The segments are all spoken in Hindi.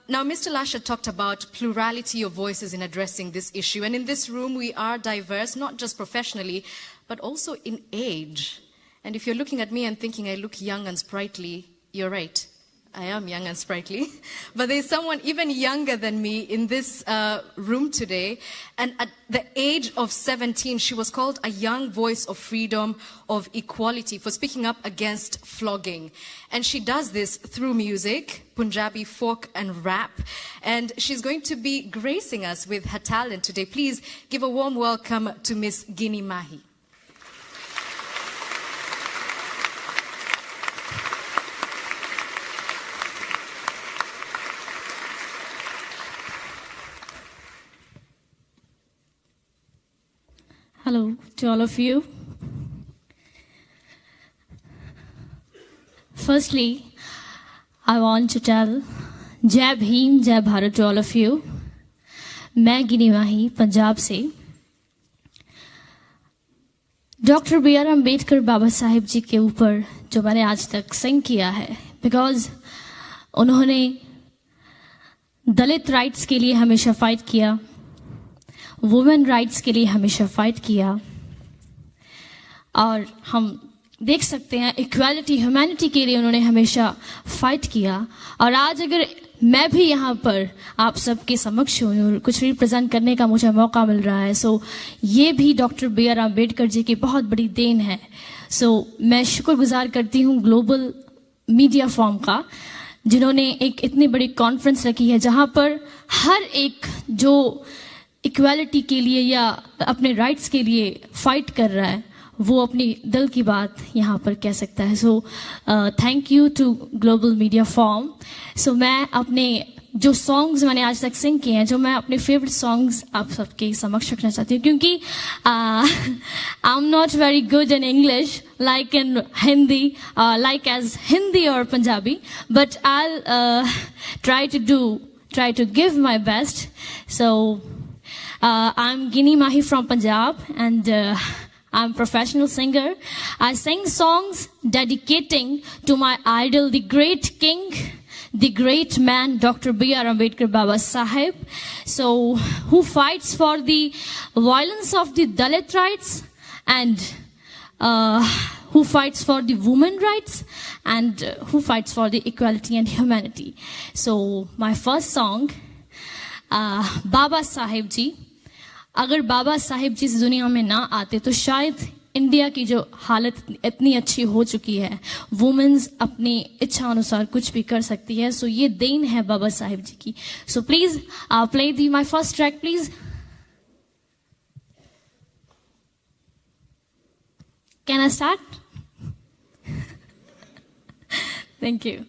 Now, Mr. Lasher talked about plurality of voices in addressing this issue. And in this room, we are diverse, not just professionally, but also in age. And if you're looking at me and thinking I look young and sprightly, you're right. I am young and sprightly. But there's someone even younger than me in this room today. And at the age of 17, she was called a young voice of freedom, of equality, for speaking up against flogging. And she does this through music, Punjabi, folk, and rap. And she's going to be gracing us with her talent today. Please give a warm welcome to Miss Ginny Mahi. Hello to all of you. Firstly, I want to tell Jai Bhim, Jai Bharat to all of you. मैं गिनी माही पंजाब से डॉक्टर बी आर अम्बेडकर बाबा साहिब जी के ऊपर जो मैंने आज तक सिंग किया है, बिकॉज उन्होंने दलित राइट्स के लिए हमेशा फाइट किया, वुमेन राइट्स के लिए हमेशा फाइट किया, और हम देख सकते हैं इक्वालिटी, ह्यूमैनिटी के लिए उन्होंने हमेशा फाइट किया। और आज अगर मैं भी यहाँ पर आप सबके समक्ष हूँ और कुछ रिप्रेजेंट करने का मुझे मौका मिल रहा है, सो ये भी doctor B R Ambedkar ji की बहुत बड़ी देन है। सो मैं शुक्रगुजार करती हूँ ग्लोबल मीडिया फॉर्म का, जिन्होंने एक इतनी बड़ी कॉन्फ्रेंस रखी है जहाँ पर हर एक जो इक्वालिटी के लिए या अपने राइट्स के लिए फाइट कर रहा है वो अपनी दिल की बात यहाँ पर कह सकता है। So thank you to global media form. So मैं अपने जो सॉन्ग्स मैंने आज तक सिंग किए हैं, जो मैं अपने फेवरेट सॉन्ग्स आप सबके समक्ष रखना चाहती हूँ, क्योंकि I am not very good in English like in Hindi, like as Hindi और Punjabi, but I try to give my best. So I'm Ginny Mahi from Punjab, and I'm a professional singer. I sing songs dedicating to my idol, the great king, the great man, Dr. B.R. Ambedkar Baba Sahib. So, who fights for the violence of the Dalit rights, and who fights for the women rights, and who fights for the equality and humanity. So, my first song, Baba Sahib Ji. अगर बाबा साहिब जी इस दुनिया में ना आते तो शायद इंडिया की जो हालत इतनी अच्छी हो चुकी है, वुमेन्स अपनी इच्छा अनुसार कुछ भी कर सकती है। सो ये देन है बाबा साहिब जी की। सो please play the my first track please. Can I start? Thank you.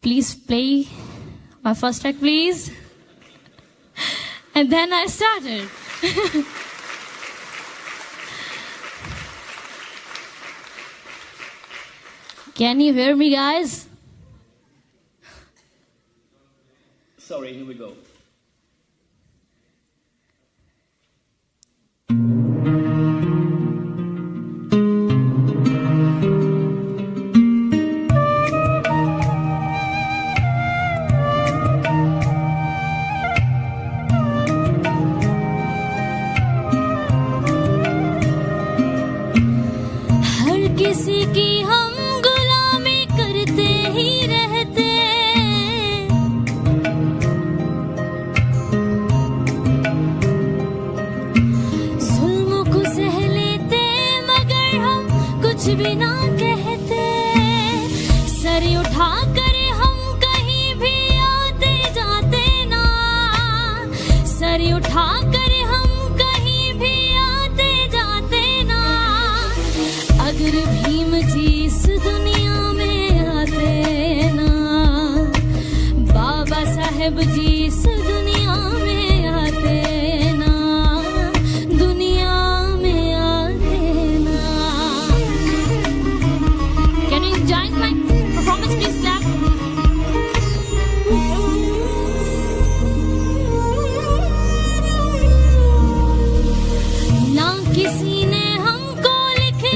Please play my first track, please. And then I started. Can you hear me, guys? Sorry, here we go. किसी की हम गुलामी करते ही रहते, जुल्म को सह लेते मगर हम कुछ भी ना कहते, सर उठा कर हम कहीं भी आते जाते ना, सर उठा कर हम कहीं भी आते जाते ना, अगर भीम जी इस दुनिया में आते ना, बाबा साहेब जी इस दुनिया में आते ना, दुनिया में आते ना। Can you enjoy my performance, please clap? ना किसी ने हमको लिखे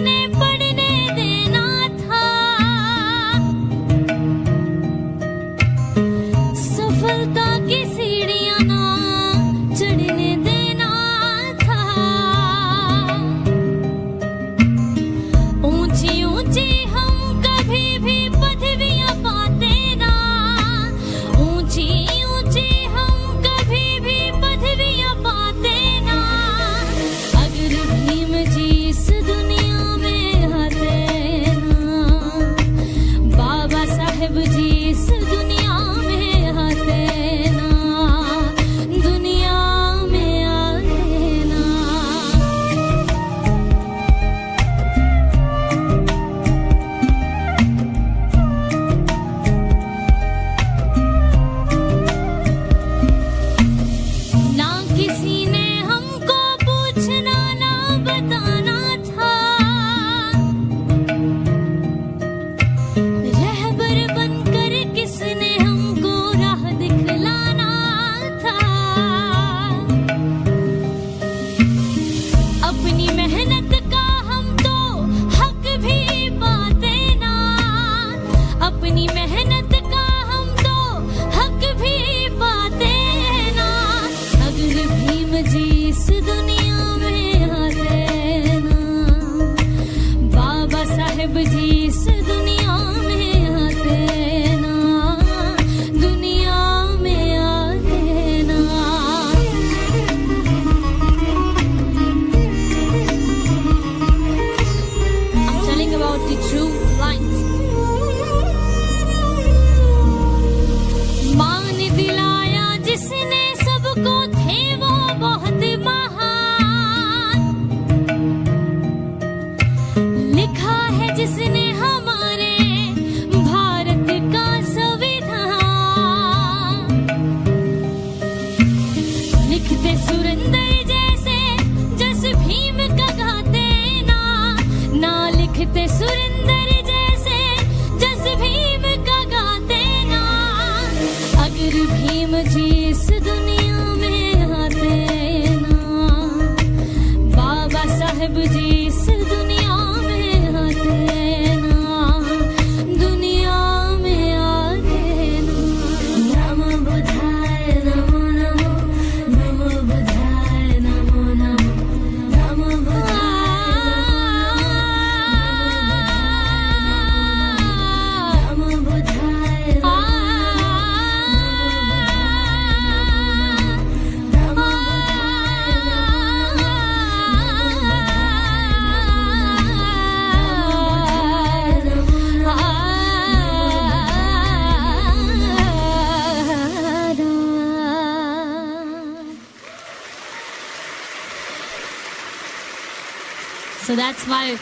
So that's my,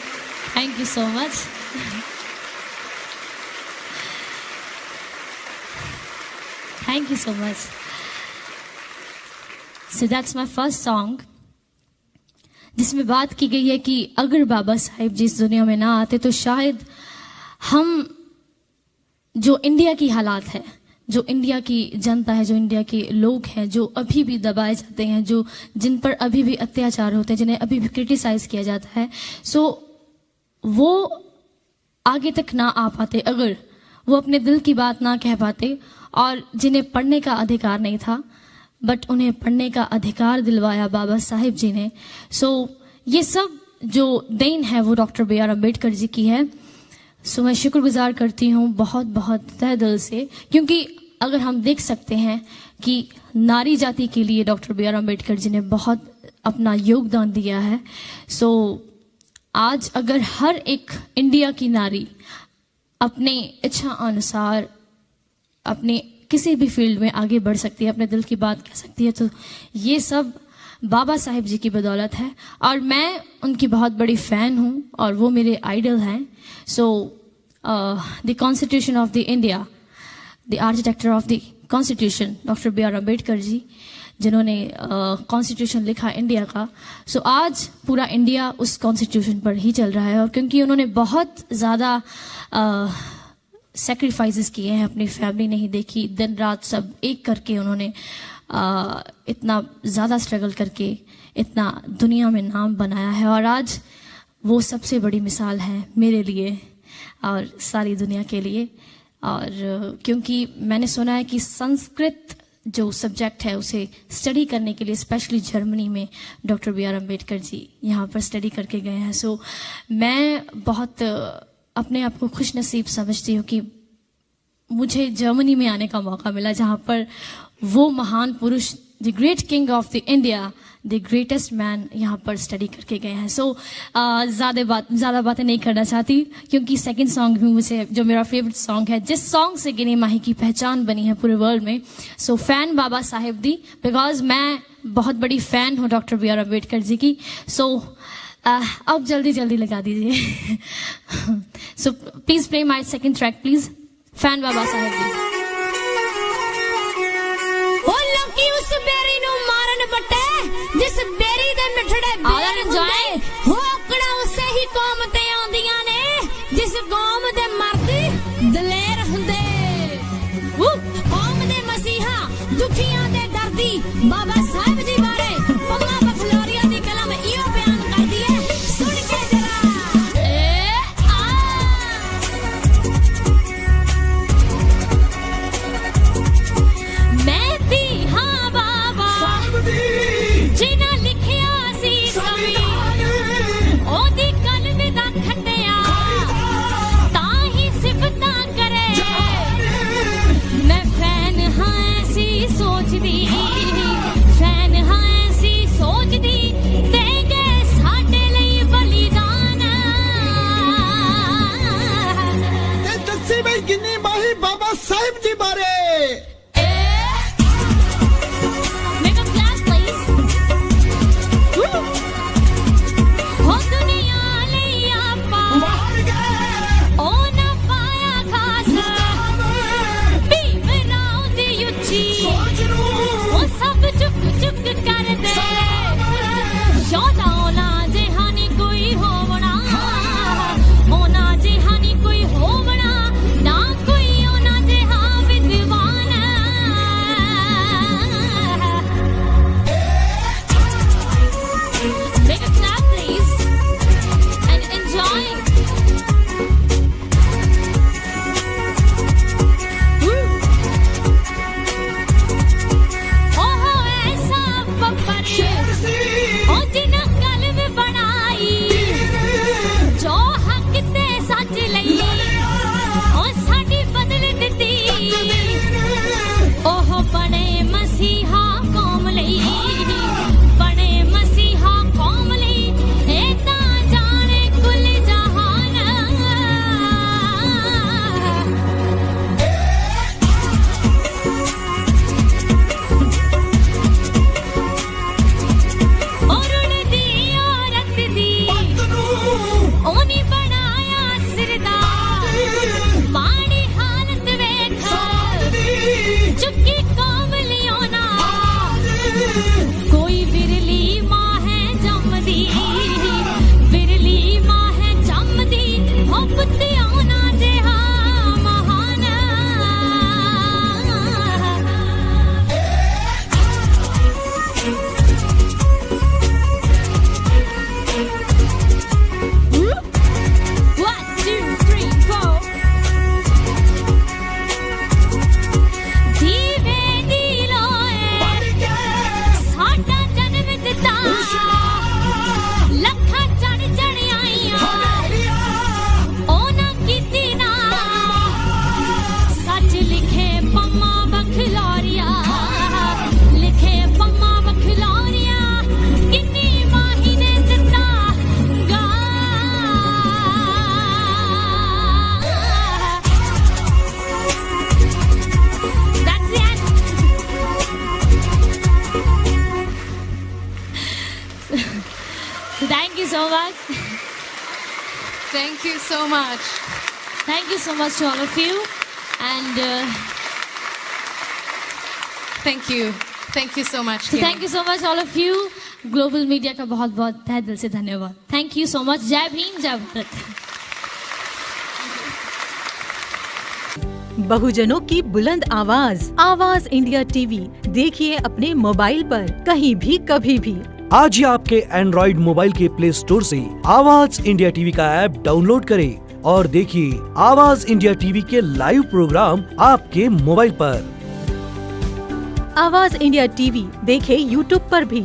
thank you so much. Thank you so much. So that's my first song, जिसमें बात की गई है कि अगर बाबा साहिब जी इस दुनिया में ना आते तो शायद हम जो इंडिया की हालात है, जो इंडिया की जनता है, जो इंडिया के लोग हैं, जो अभी भी दबाए जाते हैं, जो जिन पर अभी भी अत्याचार होते हैं, जिन्हें अभी भी क्रिटिसाइज किया जाता है, सो वो आगे तक ना आ पाते, अगर वो अपने दिल की बात ना कह पाते, और जिन्हें पढ़ने का अधिकार नहीं था बट उन्हें पढ़ने का अधिकार दिलवाया बाबा साहिब जी ने। सो ये सब जो देन है वो doctor B R Ambedkar ji की है। सो मैं शुक्रगुजार करती हूँ बहुत बहुत तहे दिल से, क्योंकि अगर हम देख सकते हैं कि नारी जाति के लिए डॉक्टर बी आर अम्बेडकर जी ने बहुत अपना योगदान दिया है। सो आज अगर हर एक इंडिया की नारी अपने इच्छा अनुसार अपने किसी भी फील्ड में आगे बढ़ सकती है, अपने दिल की बात कह सकती है, तो ये सब बाबा साहिब जी की बदौलत है। और मैं उनकी बहुत बड़ी फ़ैन हूँ और वो मेरे आइडल हैं। So the constitution of the India, the architect of the constitution doctor B R Ambedkar ji, जिन्होंने कॉन्स्टिट्यूशन लिखा इंडिया का। सो आज पूरा इंडिया उस कॉन्स्टिट्यूशन पर ही चल रहा है, और क्योंकि उन्होंने बहुत ज़्यादा सेक्रीफाइसेस किए हैं, अपनी फैमिली नहीं देखी, दिन रात सब एक करके उन्होंने इतना ज़्यादा स्ट्रगल करके इतना दुनिया में नाम बनाया है, और आज वो सबसे बड़ी मिसाल है मेरे लिए और सारी दुनिया के लिए। और क्योंकि मैंने सुना है कि संस्कृत जो सब्जेक्ट है उसे स्टडी करने के लिए स्पेशली जर्मनी में डॉक्टर बी आर अम्बेडकर जी यहाँ पर स्टडी करके गए हैं। सो मैं बहुत अपने आप को खुश नसीब समझती हूँ कि मुझे जर्मनी में आने का मौका मिला, जहाँ पर वो महान पुरुष, the great king of the India, the greatest man, यहाँ पर स्टडी करके गए हैं। सो ज़्यादा बातें नहीं करना चाहती, क्योंकि सेकंड सॉन्ग भी मुझे, जो मेरा फेवरेट सॉन्ग है, जिस सॉन्ग से गिनी माही की पहचान बनी है पूरे वर्ल्ड में, सो फैन बाबा साहिब दी, बिकॉज मैं बहुत बड़ी फ़ैन हूँ doctor B R Ambedkar ji की। सो अब जल्दी लगा दीजिए। So please play my second track please, fan Baba Sahib ji. ओ लोकी उस बेरी नु मारन बटे, जिस बेरी दे मिठड़े बेर जाए, हो आकड़ा उसे ही कौम ते आंदियां ने, जिस कौम दे मर्द दलेर हुंदे। कौम दे मसीहा दुखियां दे दर्दी बाबा साहिब जी बारे पगला बखलारिया दी कलम इयो बयान कर दी है, सुन के जरा। मैं दी हां बाबा जिना लिखिया सी सभी, ओदी कलम दा खंडिया ताही सिफतां करे। मैं फैन हां ऐसी सोचदी, फैन हां ऐसी सोचदी, देंगे साडे लई बलिदान। ते दस्सी बई गिन्नी माही बाबा साहिब जी बारे। Make a clap, please. हो दुनिया लई आपा ओ ना पाया खास, भीमराव दी उच्ची ओ सब चुक चुक कर दे। योदा ओना जेहानी कोई होवना, ओना जेहानी कोई होवना, ना कोई ओना जेहा विद्वान। Thank you so much. Thank you so much to all of you. And Thank you. Thank you so much. so thank you so much all of you. Global Media का बहुत बहुत तहे दिल से धन्यवाद. Thank you so much. जय भीम, जय भारत. बहुजनों की बुलंद आवाज, आवाज इंडिया टीवी देखिए अपने मोबाइल पर कहीं भी कभी भी. आज ही आपके एंड्रॉइड मोबाइल के प्ले स्टोर से आवाज इंडिया टीवी का ऐप डाउनलोड करें और देखिए आवाज इंडिया टीवी के लाइव प्रोग्राम आपके मोबाइल पर. आवाज इंडिया टीवी देखे यूट्यूब पर भी.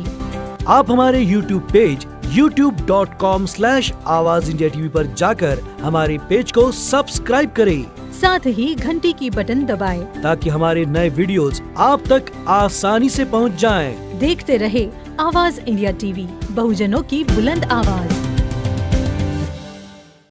आप हमारे YouTube पेज youtube.com/आवाज इंडिया टीवी पर जाकर हमारे पेज को सब्सक्राइब करें. साथ ही घंटी की बटन दबाएं ताकि हमारे नए वीडियोस आप तक आसानी से पहुंच जाएं. देखते रहे आवाज इंडिया टीवी, बहुजनों की बुलंद आवाज.